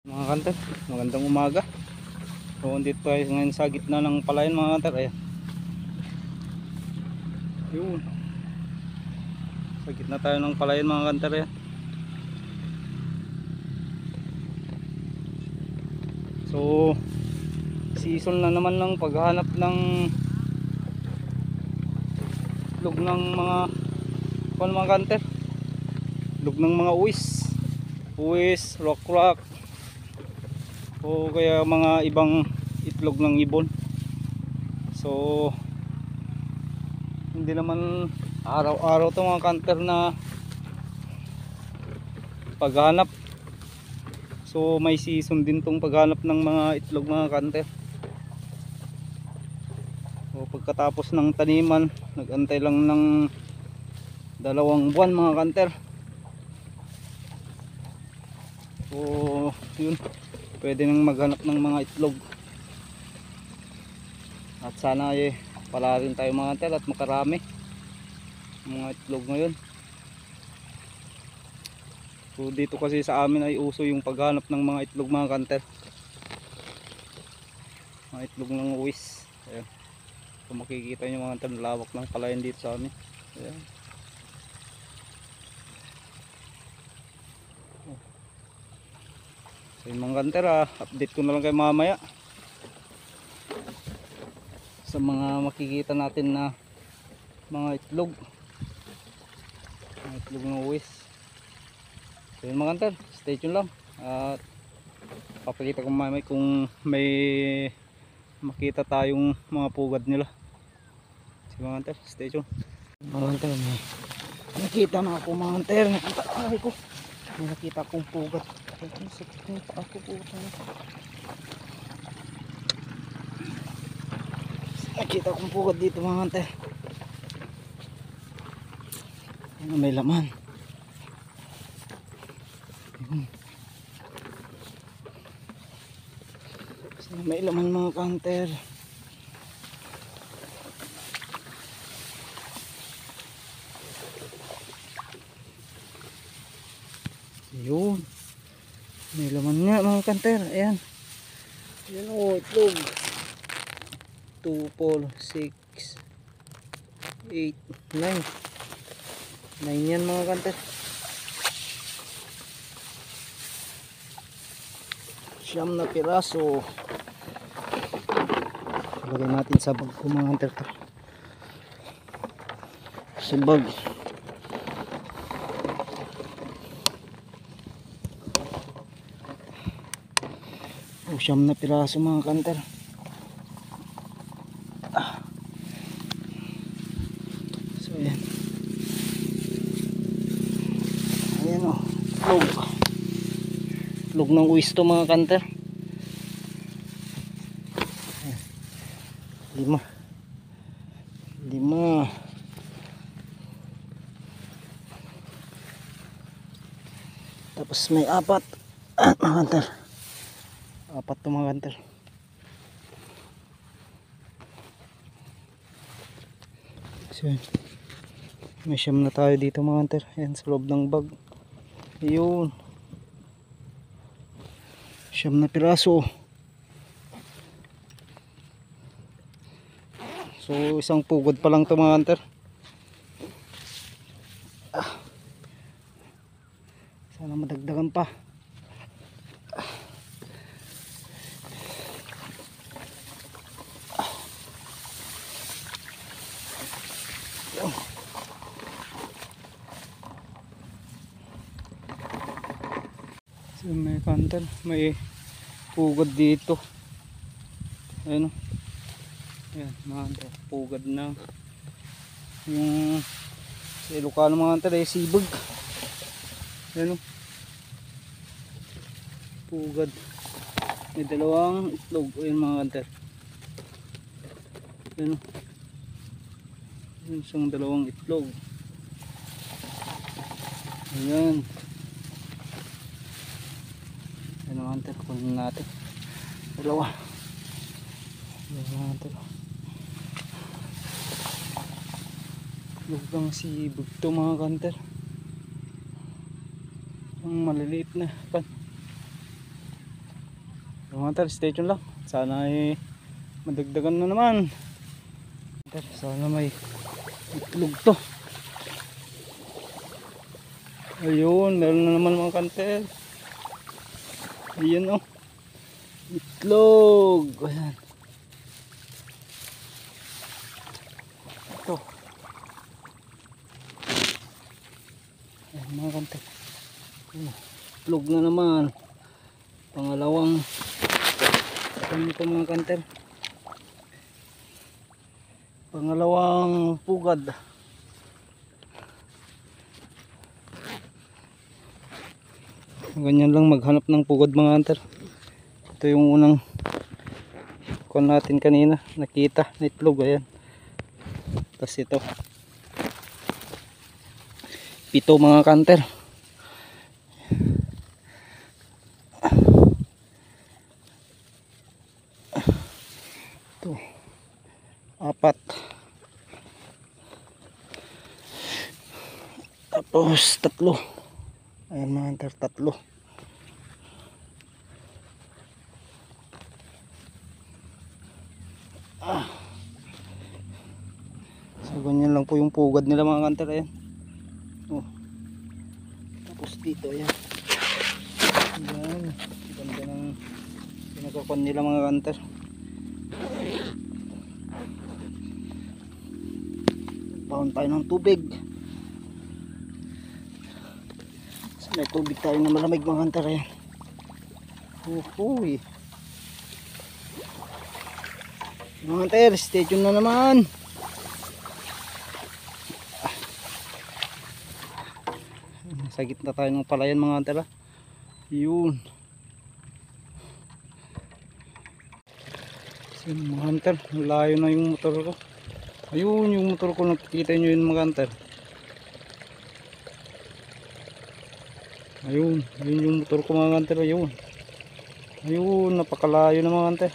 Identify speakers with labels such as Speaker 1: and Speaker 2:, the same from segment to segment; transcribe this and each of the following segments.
Speaker 1: Mga kanter, magandang umaga. So dito tayo ngayon sa gitna ng palayan mga kanter. Ayan. Yun. Sa gitna tayo ng palayan mga kanter. Ayan. So season na naman ng paghahanap ng lug ng mga mga kanter. Lug ng mga uwis, rock o kaya mga ibang itlog ng ibon. So hindi naman araw-araw to mga kanter na paghanap. So may season din tong paghanap ng mga itlog mga kanter. So pagkatapos ng taniman, nagantay lang ng 2 buwan mga kanter. So yun, pwede nang maghanap ng mga itlog. At sana pala rin tayo mga kanter at makarami mga itlog ngayon. So dito kasi sa amin ay uso yung paghanap ng mga itlog mga kanter. Mga itlog ng uwis. Ayan. So makikita nyo mga kanter, lawak ng palayan dito sa amin. Ayan. So yung mga kanter, update ko na lang kayo mamaya sa mga makikita natin na mga itlog ng uwis. So yun mga kanter, stay tuned lang at papakita ko mamaya kung may makita tayong mga pugad nila. So mga kanter, stay tuned. Mga kanter, may nakita na ako mga kanter, nakita akong pugad. Ang sakit ng paa ko po. Nakita kong pugad dito mga kanter. Ano, may laman. May laman mga kanter. Yun. May laman nga mga kanter. Ayan. Ayan o, itlog. 2, 4, 6, 8, 9. 9 yan mga kanter. Siyam na piraso. Lagay natin sa bag ko mga kanter. Sa bag. Siyam na piraso mga kanter. So ayan. Ayan o, itlog ng uwis to mga kanter. 5. Tapos may 4 mga kanter. 4 to mga kanter. So may siyam na tayo dito mga kanter. Ayan sa loob ng bag. Ayun, siyam na piraso. So isang pugod pa lang to mga kanter. Sana madagdagan pa. So may kanter, may pugad dito. Ayun o. Ayan mga kanter, pugad na. Yung sa Ilocano mga kanter ay sibag. Ayun o. Pugad. May 2 itlog. Ayun mga kanter. Ayun o. Ayun siyang 2 itlog. Ayan. Ayun mga kanter, kunin natin. 2. Ayun mga kanter. Lugang sibag to mga kanter. Ang maliliit na pan. Mga hunter, stay tuned lang. Sana ay madagdagan na naman. Sana may itlog to. Ayun, meron na naman mga kanter. Ayan oh, itlog. Ayan. Ito. Ayan mga kanter. Itlog na naman. Pangalawang ano ito mga kanter. Pangalawang pugad. Ganyan lang maghanap ng pugad mga hunter. Ito yung unang kuha natin kanina, nakita na itlog. Ayan, tapos ito 7 mga hunter. Ito 4, tapos 3. Ayan mga hunter, 3. So ganyan lang po yung pugad nila mga hunter. Ayan. Oh. Tapos dito ayan. Ayan. Ganda ng pinagkakuan nila mga hunter. Paon tayo ng tubig. So may tubig tayo na malamig mga hunter. Ayan. Uhuy. Mga hunter, stay tuned na naman. Sa gitna tayo ng palayan mga hunter. Yun. So, mga hunter, layo na yung motor ko. Ayun yung motor ko, nakikita nyo yun mga hunter. Ayun, yun yung motor ko mga hunter. Ayun. Ayun, napakalayo na mga hunter.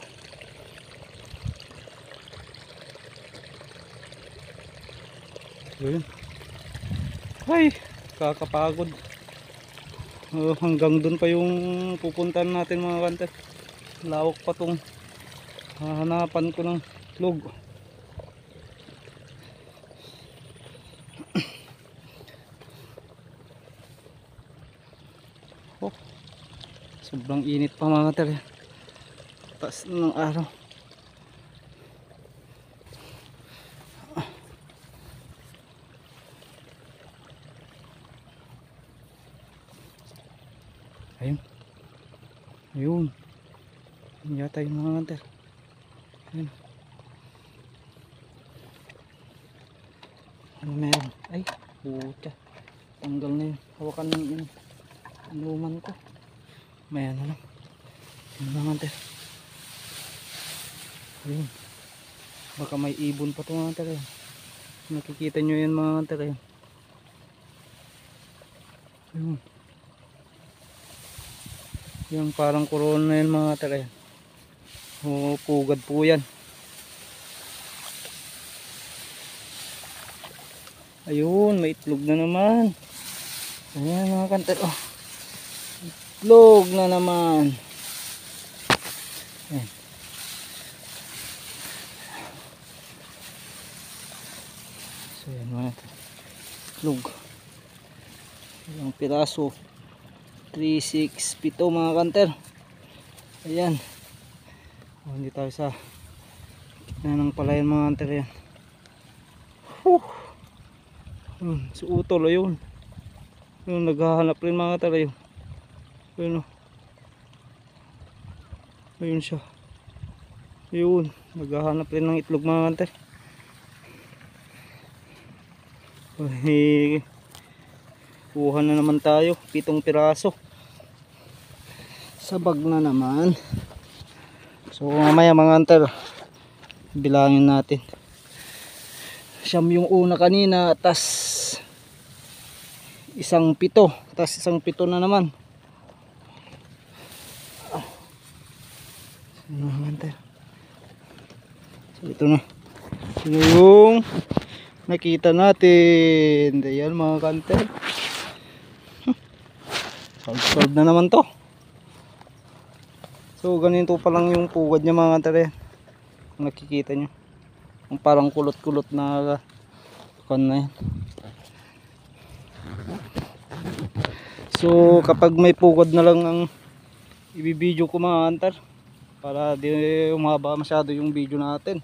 Speaker 1: Ayun. Ay, kakapagod. Hanggang dun pa yung pupuntahan natin mga hunter. Lawak pa tong hahanapan ko ng itlog. Oh, sobrang init pa mga hunter. Taas ng araw. Ayun. Ayun. Ayun yata yung mga hunter. Ayun. Ano meron? Ay, puta. Tanggal na yun. Hawakan ng yun. Ang luman ko. May ano lang. Ayun mga hunter. Ayun. Baka may ibon pa ito mga hunter. Ayun. Nakikita nyo yan mga hunter. Ayun. Ayun. Yung parang corona yan mga hunter. O pugad po yan. Ayun, may itlog na naman. Ayan mga hunter. Oh, itlog na naman. Ayan. So yan mga hunter. Itlog. Ilang piraso. 3, 6, 7 mga hunter. Ayan. Oh, hindi tayo sa gitna ng palayan mga hunter. Ayan. Si utol ayun. Yung naghahanap rin mga hunter. Ayun. Ayun o. Ayun siya. Ayun. Naghahanap rin ng itlog mga hunter. Ay, kuha na naman tayo. 7 piraso. Sabag na naman. So mamaya mga hunter, bilangin natin. Siyam yung una kanina, tas 1 7, tas 1 7 na naman. So mga hunter, so ito na. So yung nakita natin. Ayan mga hunter. Solve na naman to. So ganito pa lang yung pugad niya mga hunter. Yan, kung nakikita nyo, yung parang kulot-kulot na kan na yan. So kapag may pugad na lang ang ibibideo ko mga hunter, para di umaba masyado yung video natin.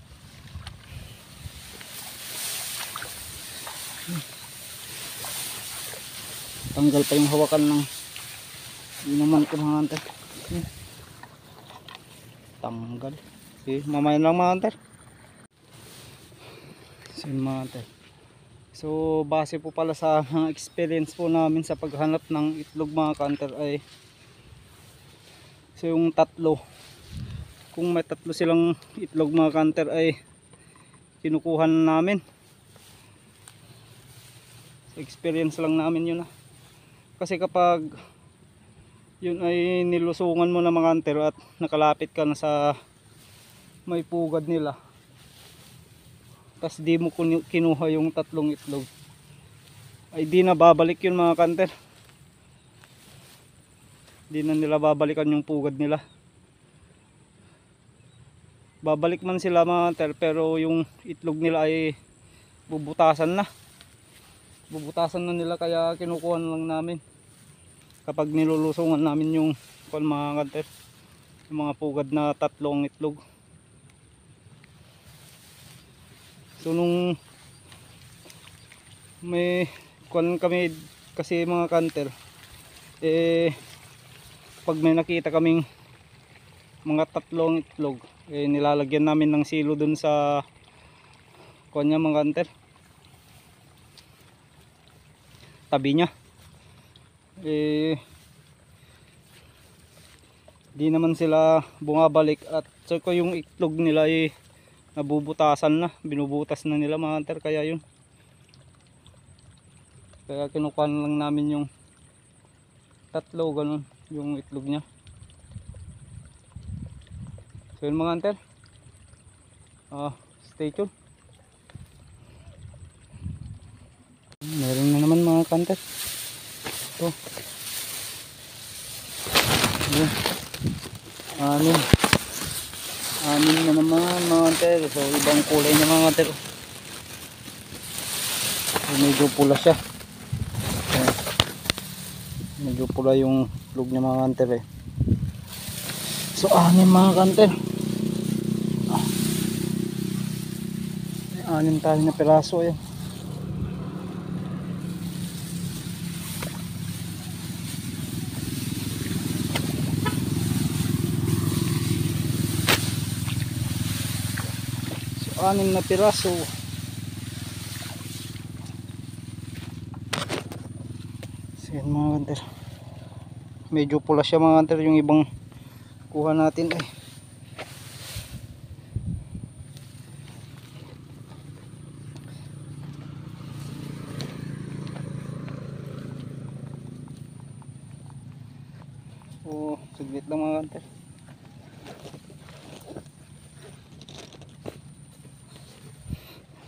Speaker 1: Tanggal pa yung hawakan ng inuman ko mga hunter. Tanggal. Okay, mamaya lang mga hunter. So base po pala sa mga experience po namin sa paghanap ng itlog mga hunter ay, so yung tatlo, kung may tatlo silang itlog mga hunter ay kinukuha namin. Sa experience lang namin yun kasi kapag yun ay nilusungan mo na mga hunter at nakalapit ka na sa may pugad nila, tas di mo kinuha yung tatlong itlog, ay di na babalik yun mga hunter. Di na nila babalikan yung pugad nila. Babalik man sila mga hunter, pero yung itlog nila ay bubutasan na nila, kaya kinukuha na lang namin kapag nilulusungan namin yung mga hunter, yung mga pugad na tatlong itlog. So nung may kami kasi mga hunter, pag may nakita kaming mga tatlong itlog, nilalagyan namin ng silo dun sa mga hunter, tabi niya. Di naman sila bumabalik, at so yung itlog nila ay nabubutasan na, binubutas na nila mga hunter, kaya yun, kaya kinukuha lang namin yung tatlo, ganun yung itlog niya. So yun mga hunter, stay tuned. Meron na naman mga hunter. Ito anim na naman mga hunter. So ibang kulay na mga hunter. So, medyo pula siya. Medyo pula yung itlog niya mga hunter So anim mga hunter. Anim tayo na piraso yan. Anim na piraso. So yan mga hunter, medyo pula siya mga hunter, yung ibang kuha natin saglit lang mga hunter.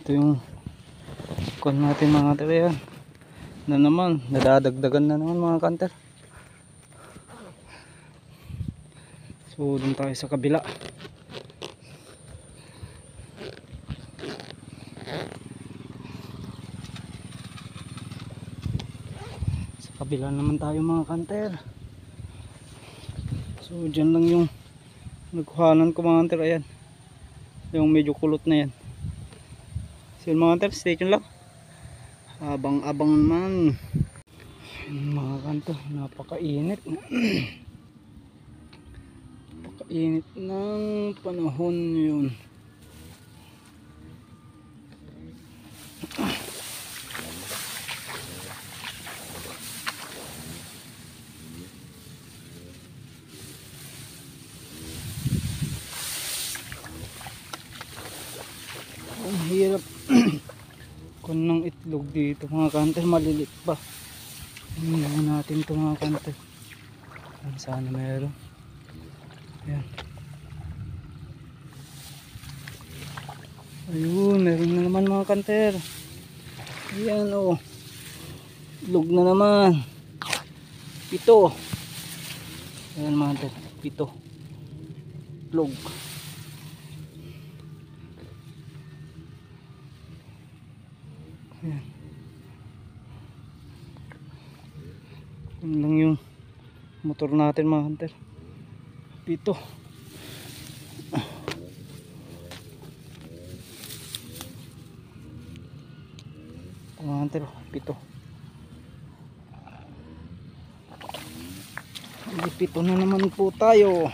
Speaker 1: Ito yung kuha natin mga hunter, yan na naman, nadadagdagan na naman mga hunter. So dun tayo sa kabila. Sa kabila naman tayo mga hunter. So dyan lang yung nagkuhanan ko mga hunter, ayan yung medyo kulot na yan. So mga hunter, stay tuned lang, abang-abang naman. Mga hunter, napakainit napakainit ng panahon yun. Ang hirap kun ng itlog dito mga hunter, malilit pa. Tingnan natin ito mga hunter, sana meron. Ayan. Ayun, meron na naman mga hunter. Ayan itlog na naman. 7. Ayan mga hunter, 7. itlog. Ayan. Yun lang yung motor natin mga hunter. Pito. Mga hunter, pito. Pito na naman po tayo.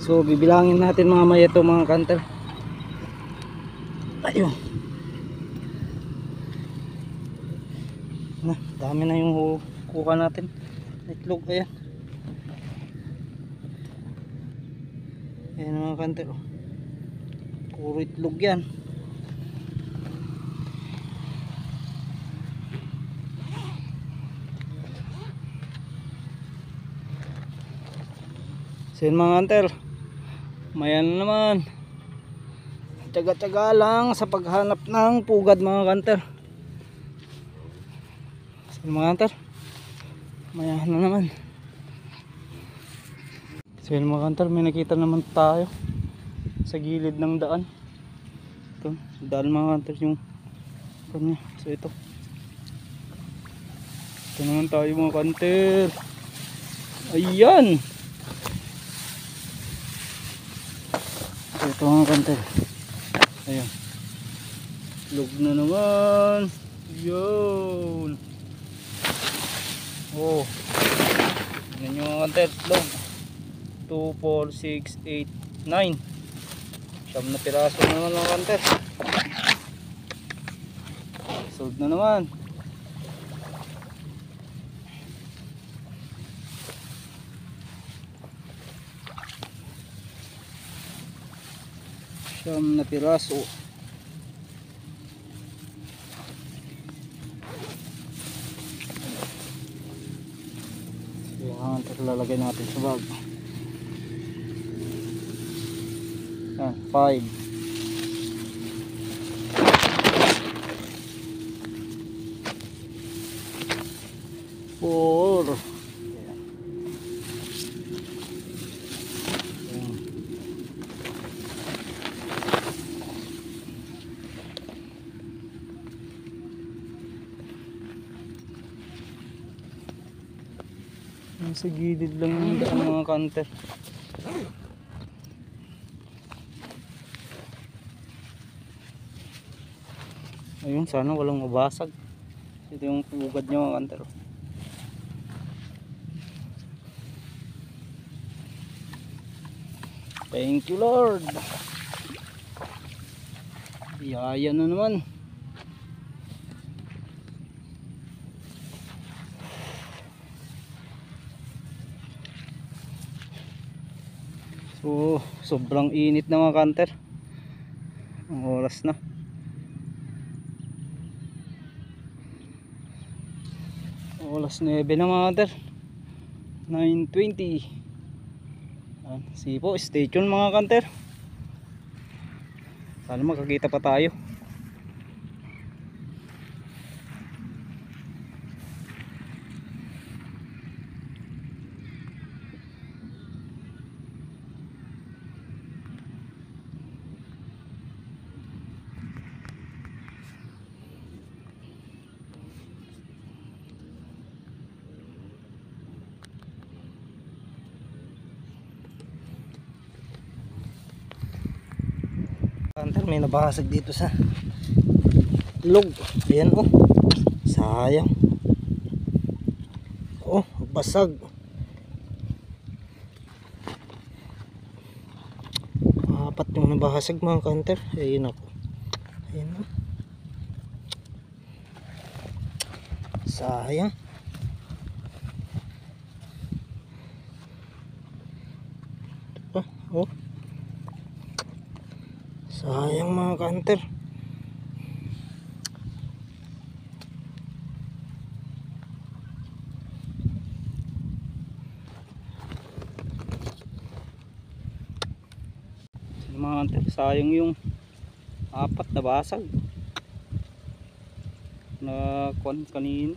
Speaker 1: So bibilangin natin mamaya ito mga hunter. Ayun. Na, dami na yung kuha natin. Itlog, ayan. Ayan mga hunter. Puro itlog yan. So yun mga hunter, mayan naman, tsaga-tsaga lang sa paghanap ng pugad mga hunter. So yun mga hunter, mayan na naman. So yun mga hunter, may nakita naman tayo sa gilid ng daan. Ito, daan mga hunter yung kanya. So ito naman tayo mga hunter. Ayan. Ito mga hunter. Ayan. Log na naman. Yun. Oh. Yan yung mga hunter. Log. 2, 4, 6, 8, 9. Siyam na piraso na naman mga hunter. Sold na naman. Siyam na piraso. Yan, lalagay natin sa bag. Yan, 5. 4. Sa gilid lang yung daan mga hunter. Ayun, sana walang mabasag. Ito yung pugad niya mga hunter. Thank you Lord. Biyaya na naman. So sobrang init na mga hunter. Ang oras na. Alas 9 na mga hunter. 9:20. Sige po, stay tuned mga hunter. Sana makakita pa tayo. Hunter, may nabasag dito sa log. Ayan oh. Sayang. Oh, basag. Apat yung nabasag mga hunter. Ayun ako. Ayan oh. Sayang. Oh. Sayang mga hunter. mga hunter. Sayang yung apat na basag na kuwan kanina.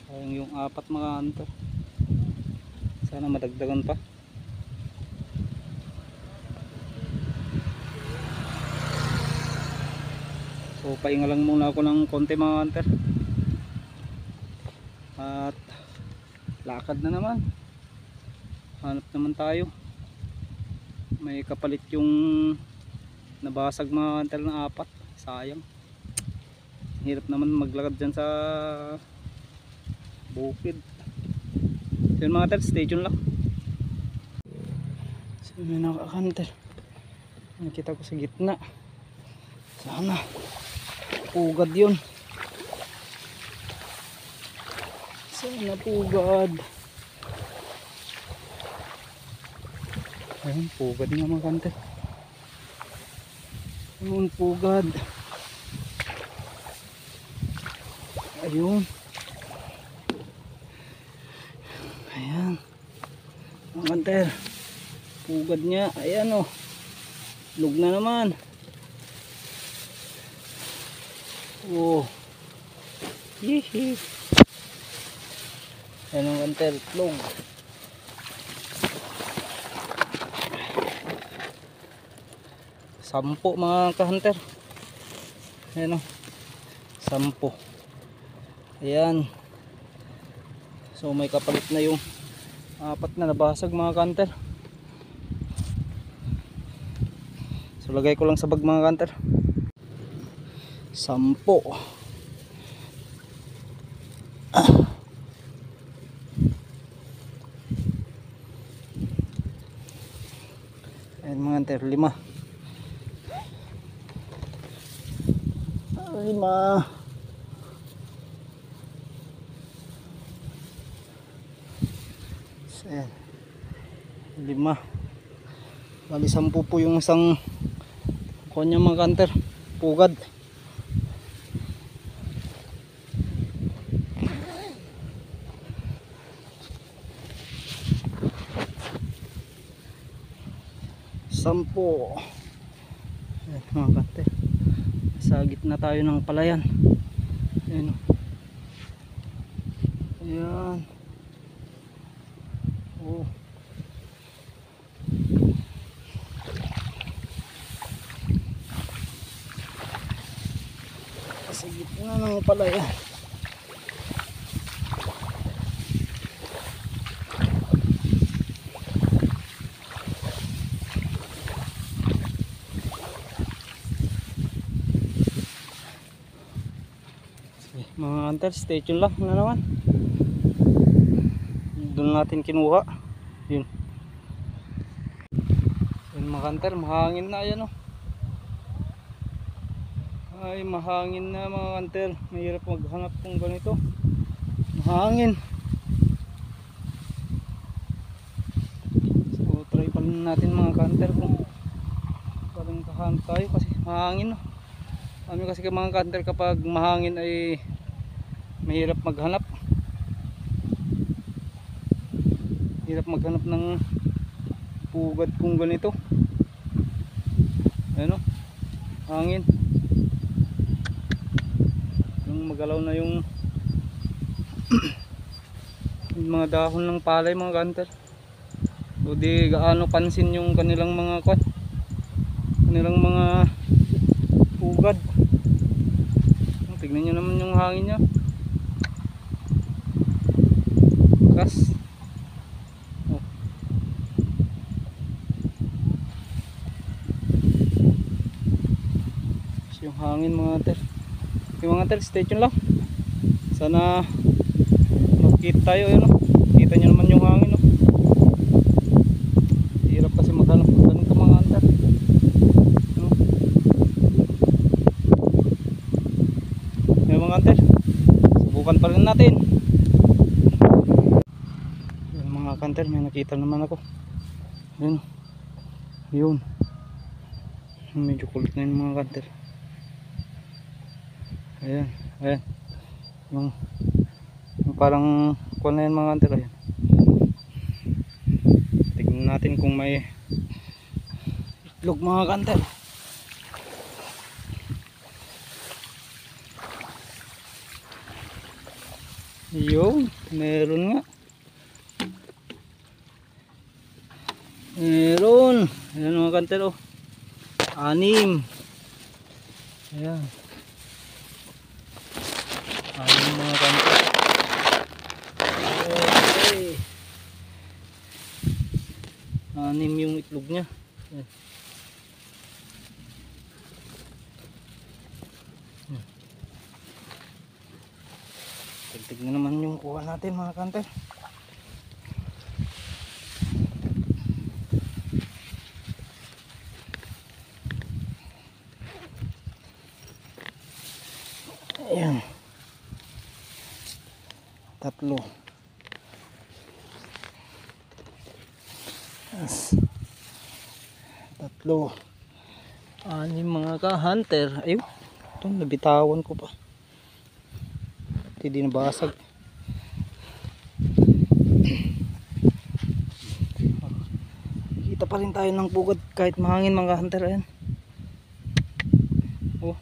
Speaker 1: Sayang yung apat mga hunter. Sana madagdagan pa. So pahinga lang muna ako ng konti mga hunter. At lakad na naman. Hanap naman tayo. May kapalit yung nabasag mga hunter na apat. Sayang. Hirap naman maglakad dyan sa bukid. So yun mga hunter, stay tuned lang. So may naka-hunter. Nakita ko sa gitna. Sana pugad yun. Sana pugad. Ayun, pugad nga mga hunter. Ayun, pugad. Ayun. Ayan. Mga hunter. Pugad niya. Ayan o. Lug na naman. Oh. Hihi. Ayan ang hunter. Lug. Sampo mga ka-hunter. Ayan o. Sampo. Ayan. So may kapalit na yung apat na nabasag mga ka-hunter. So lagay ko lang sa bag mga ka-hunter. Sampo. Ayan mga ka-hunter, 5. 5. Ayan. 5. Bali 10 po yung isang kanya mga ka-hunter. Pugad. Sampo. Ayan mga ka-hunter. Sa gitna tayo ng palayan. Ayan o. Ayan. Oh. Sa gitna ng palayan. Mga hunter, stay tuned lang na naman. Doon natin kinuha. Yun. Yun mga hunter, mahangin na yan o. Ay mahangin na mga hunter. Mahirap maghanap kung ganito. Mahangin. So try pa rin natin mga hunter kung parang kahanap tayo kasi mahangin o. Ano kasi mga hunter kapag mahangin ay mahirap maghanap. Hirap maghanap ng pugad kung ganito. Ano? Hangin. Yung magalaw na yung yung mga dahon ng palay mga hunter. So di gaano pansin yung kanilang mga kanilang mga pugad. Tignan nyo naman yung hangin niya. Kas. Oh. So, yung hangin mga hunter. Yung mga hunter, stay tuned lang. Sana makita tayo. Yun, oh. Kita nyo naman yung hangin. Oh. Hirap kasi maghanap ng ganito mga hunter. Oh. Yung mga hunter, subukan pa rin natin. Hunter, may nakita naman ako. Ayun. Yun. Medyo kulit na yung mga hunter. Ayan. Ayan. Yung parang kuwan na yan mga hunter. Ayan. Tignan natin kung may itlog mga kanter. Yun, meron nga. Meron. Ayan mga kanter oh. 6. Ayan. 6 mga kanter. Okay. 6 yung itlog niya. Ayan. Tignan naman yung kuha natin mga kanter. Ayan. 3. Yes. 3. 6 mga ka-hunter. Ayun. Ito, nabitawan ko pa. Hindi nabasag. Kita pa rin tayo ng pugad kahit mahangin mga hunter. Ayan. Oh,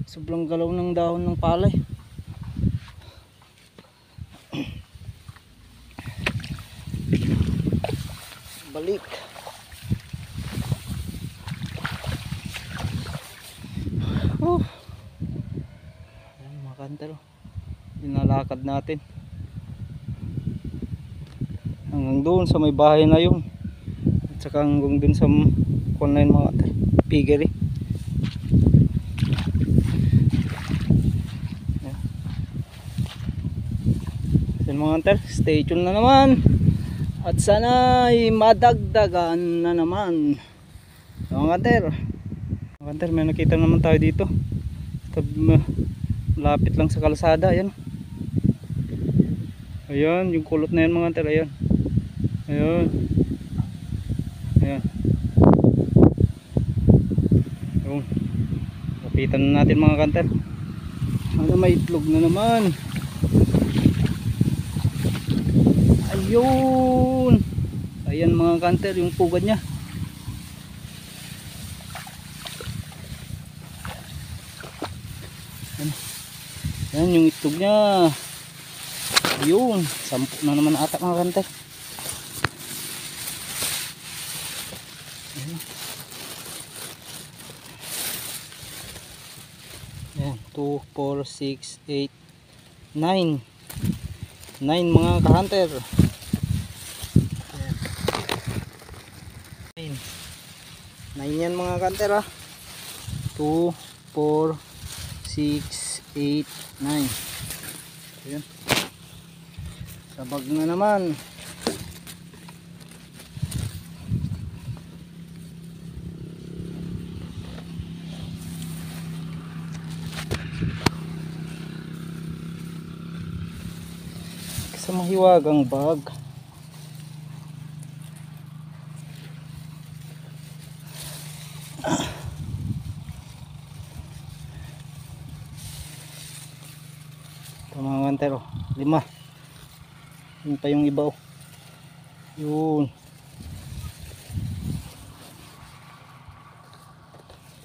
Speaker 1: sobrang galaw ng dahon ng palay. Balik. Oh. Ayan mga hunter. Dinalakad natin hanggang doon sa may bahay na yun, at saka hanggang doon sa online mga piggery. Yan mga hunter, stay tuned na naman at sana ay madagdagan na naman. So, mga hunter, may nakita naman tayo dito. Lapit lang sa kalsada. Ayan. Ayan, yung kulot na yan mga kanter. Ayan. Ayan. Ayan. Ayan. Lapitan na natin mga kanter. Ano, may itlog na naman. Ayun. Ayan mga kanter, yung pugad niya. Ayan. Ayan yung itlog niya. Yun, 10 na naman ata mga kanter. Ayan, 2, 4, 6, 8, 9. 9 mga ka-hunter. 9 yan mga ka-hunter ha. 2, 4, 6, 8, 9. Ayan. Sabag na naman. Sa mahiwagang bag. Ito mga kanter oh, 5. Yun pa yung iba oh. Yun.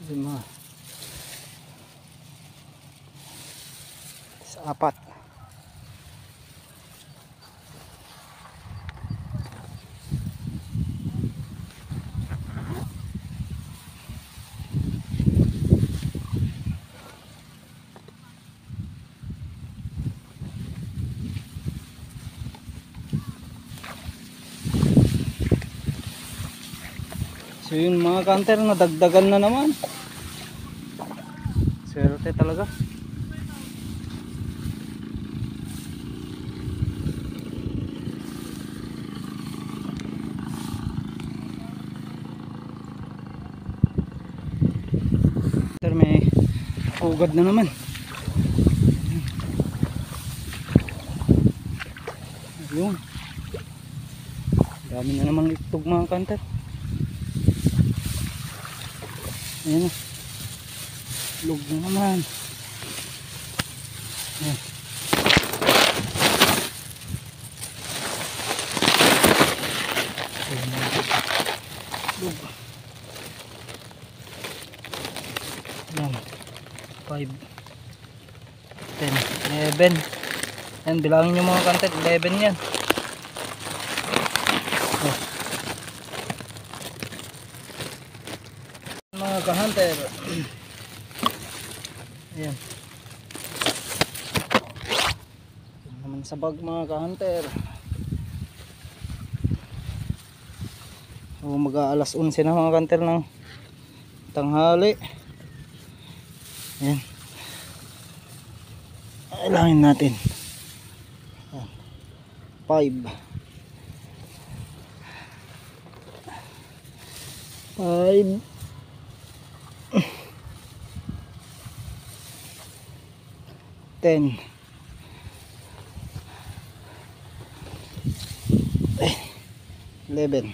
Speaker 1: 5. Sa 4. So yun mga kanter, nadagdagan na naman. Swerte talaga. May ugad na naman. Ayun. Dami na namang itlog mga kanter. Ayan na. Itlog na naman. Ayan. Itlog. 5, 10, 11. Yan, bilangin nyo mga kanter, 11 yan. Oh. Mga ka-hunter. Ayan. Ito naman sa bag mga ka-hunter. So mag-aalas 11 na mga ka-hunter ng tanghali. Ayan. Ilangin natin. 5, 10, 11,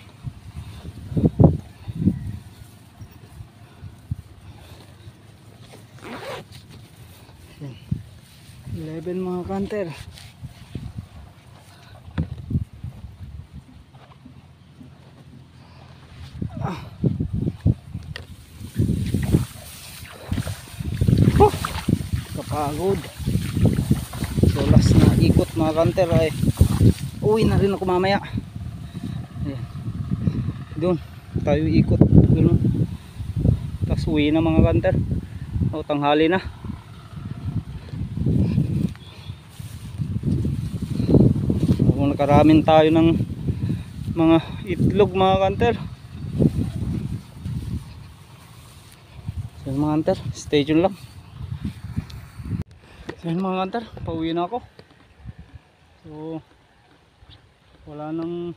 Speaker 1: 11 mga kanter. Kapagod. So last na ikot mga kanter ay uwi na rin ako mamaya. Ayan. Doon tayo ikot doon. Tapos uwi na mga kanter. O tanghali na. Kung nakaramin tayo ng mga itlog mga kanter. So mga kanter, stay tuned lang. So yun mga kanter, pauwi na ako. So wala nang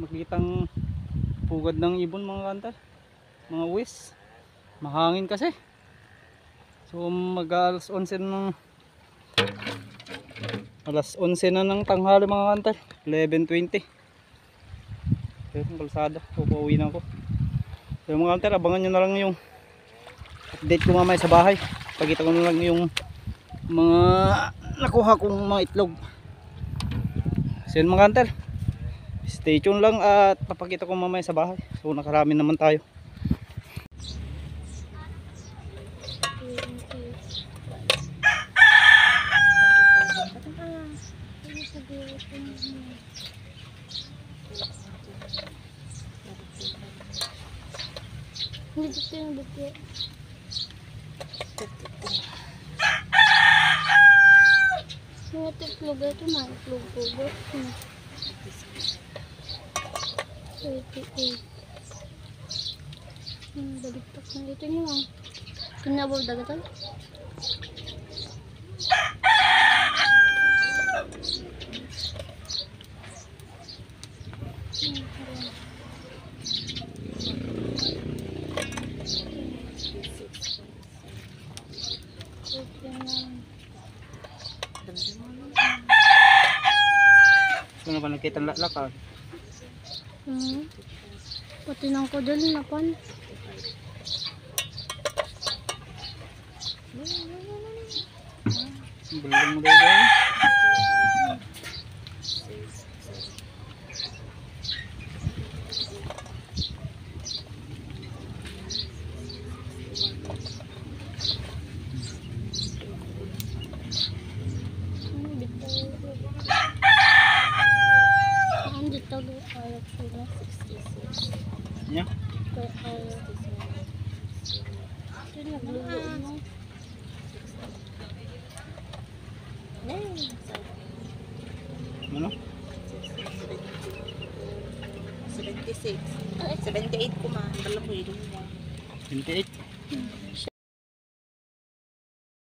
Speaker 1: makitang pugad ng ibon mga kanter, mga uwis. Mahangin kasi. So mag-alas 11 ng alas 11 na ng tanghali mga kanter, 11:20. So yung kalsada, so pauwi na ako. So mga kanter, abangan nyo na lang yung update ko mamaya sa bahay. Pagkita ko na lang yung mga nakuha kong mga itlog. So yun mga kanter, stay tuned lang at papakita ko mamaya sa bahay. So nakarami naman tayo.
Speaker 2: Hindi dito yung buki. Mga tiklog ito, mga tiklog-tugo. 38. Baligtak na dito nyo ah. Kinabaw dagatan.
Speaker 1: Ano ba nakita ang lakad?
Speaker 2: Pati nang kodol na pan.
Speaker 1: Belum mo daw guys. Ya. Ano?
Speaker 3: 76. 78 ko man. 28.
Speaker 1: 28.